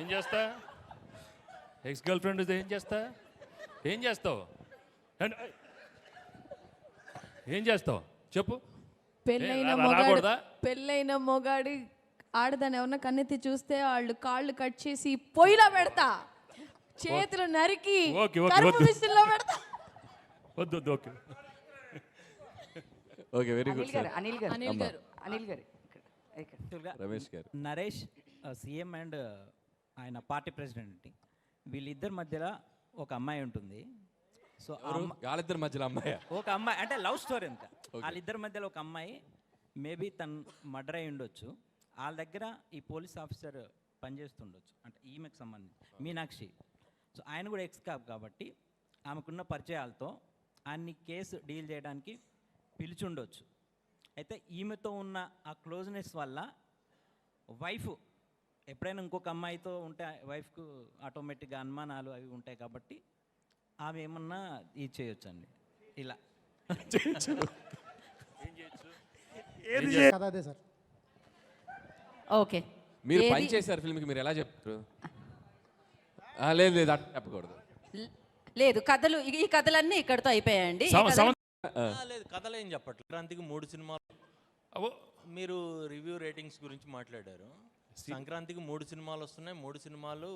ఏం చేస్తా? Ex girl friend ఏం చేస్తా? ఏం చేస్తావు? ఏం చేస్తావు చెప్పు. పెళ్ళైన మొగాడి ఆడదాన్ని ఎవరన్నా కన్నెత్తి చూస్తే వాళ్ళు కాళ్ళు కట్ చేసి పొయ్యిలో పెడతా, చేతులు నరికి మిషన్లో పెడతా. వద్దు. Okay okay, very good sir. Anil గారు రమేష్ గారు. నరేష్ సీఎం అండ్ ఆయన పార్టీ ప్రెసిడెంట్, వీళ్ళిద్దరి మధ్యలో ఒక అమ్మాయి ఉంటుంది. సో వాళ్ళిద్దరి మధ్యలో అమ్మాయి, ఒక అమ్మాయి అంటే లవ్ స్టోరీ అంత. వాళ్ళిద్దరి మధ్యలో ఒక అమ్మాయి మేబీ తను మర్డర్ అయి ఉండొచ్చు. వాళ్ళ దగ్గర ఈ పోలీస్ ఆఫీసర్ పనిచేస్తుండొచ్చు, అంటే ఈమెకు సంబంధించి మీనాక్షి. సో ఆయన కూడా ఎక్స్ కాప్ కాబట్టి ఆమెకున్న పరిచయాలతో ఆయన్ని కేసు డీల్ చేయడానికి పిలిచి ఉండొచ్చు. అయితే ఈమెతో ఉన్న ఆ క్లోజ్నెస్ వల్ల వైఫ్ ఎప్పుడైనా ఇంకొక అమ్మాయితో ఉంటే వైఫ్కు ఆటోమేటిక్గా అనుమానాలు అవి ఉంటాయి కాబట్టి ఆమె ఏమన్నా ఇది చేయొచ్చండి ఇలా. అదే సార్. ఓకే, మీరు పని చేశారు ఫిల్మ్కి, మీరు ఎలా చెప్తారు? లేదు అట్లా చెప్పకూడదు. లేదు, కథలు ఈ కథలన్నీ ఇక్కడతో అయిపోయాయండి. లేదు, కథలు ఏం చెప్పట్లేదు. సంక్రాంతికి 3 సినిమాలు. మీరు రివ్యూ రేటింగ్స్ గురించి మాట్లాడారు. సంక్రాంతికి 3 సినిమాలు వస్తున్నాయి. 3 సినిమాలు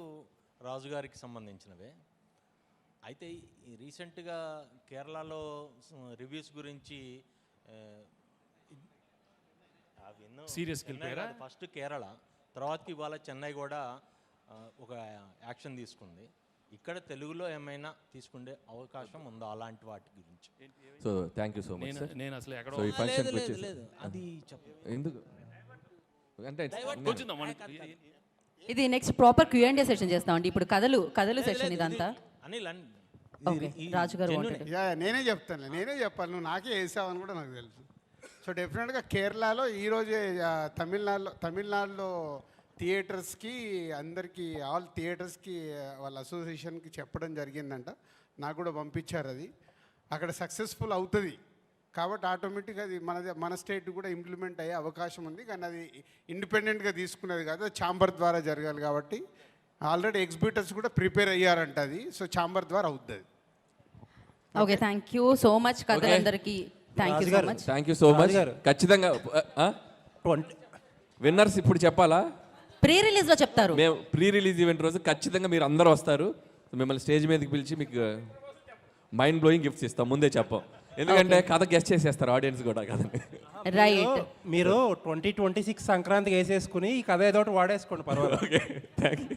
రాజుగారికి సంబంధించినవే. అయితే రీసెంట్గా కేరళలో రివ్యూస్ గురించి సీరియస్ ఫస్ట్ కేరళ, తర్వాతకి ఇవాళ చెన్నై కూడా ఒక యాక్షన్ తీసుకుంది. ఇక్కడ తెలుగులో ఏమైనా తీసుకునే అవకాశం ఉందా అలాంటి వాటి గురించి? So thank you so much sir. నేను అసలు ఎక్కడ లేదు అది ఎందుకు అంటే ఇది నెక్స్ట్ ప్రాపర్ Q&A సెషన్ చేస్తామండి. ఇప్పుడు కథలు సెషన్ ఇదంతా. అనిల్ రాజుగారు నేనే చెప్పాను, నువ్వు నాకే వేసావని కూడా నాకు తెలుసు. సో డెఫినెట్గా కేరళలో ఈరోజే తమిళనాడులో థియేటర్స్కి అందరికీ ఆల్ థియేటర్స్కి వాళ్ళ అసోసియేషన్కి చెప్పడం జరిగిందంట. నాకు కూడా పంపించారు. అది అక్కడ సక్సెస్ఫుల్ అవుతుంది కాబట్టి ఆటోమేటిక్గా అది మన స్టేట్ కూడా ఇంప్లిమెంట్ అయ్యే అవకాశం ఉంది. కానీ అది ఇండిపెండెంట్గా తీసుకునేది కాదు, ఛాంబర్ ద్వారా జరగాలి కాబట్టి ఆల్రెడీ ఎగ్జిబిటర్స్ కూడా ప్రిపేర్ అయ్యారంట అది. సో ఛాంబర్ ద్వారా అవుతుంది. Okay, thank you so much కథలందరికీ. Thank you so much. ఖచ్చితంగా విన్నర్స్ ఇప్పుడు చెప్పాలా? ప్రీ రిలీజ్లో చెప్తారు. మేము ప్రీ రిలీజ్ ఈవెంట్ రోజు ఖచ్చితంగా మీరు అందరూ వస్తారు. మిమ్మల్ని స్టేజ్ మీదకి పిలిచి మీకు మైండ్ బ్లోయింగ్ గిఫ్ట్స్ ఇస్తాం. ముందే చెప్పాం, ఎందుకంటే కథ గెస్ట్ చేసేస్తారు ఆడియన్స్ కూడా కథని. రైట్, మీరు 2026 సంక్రాంతికి వేసేసుకుని ఈ కథ ఏదో ఒకటి వాడేసుకోండి, పర్వాలేదు. Okay, thank you.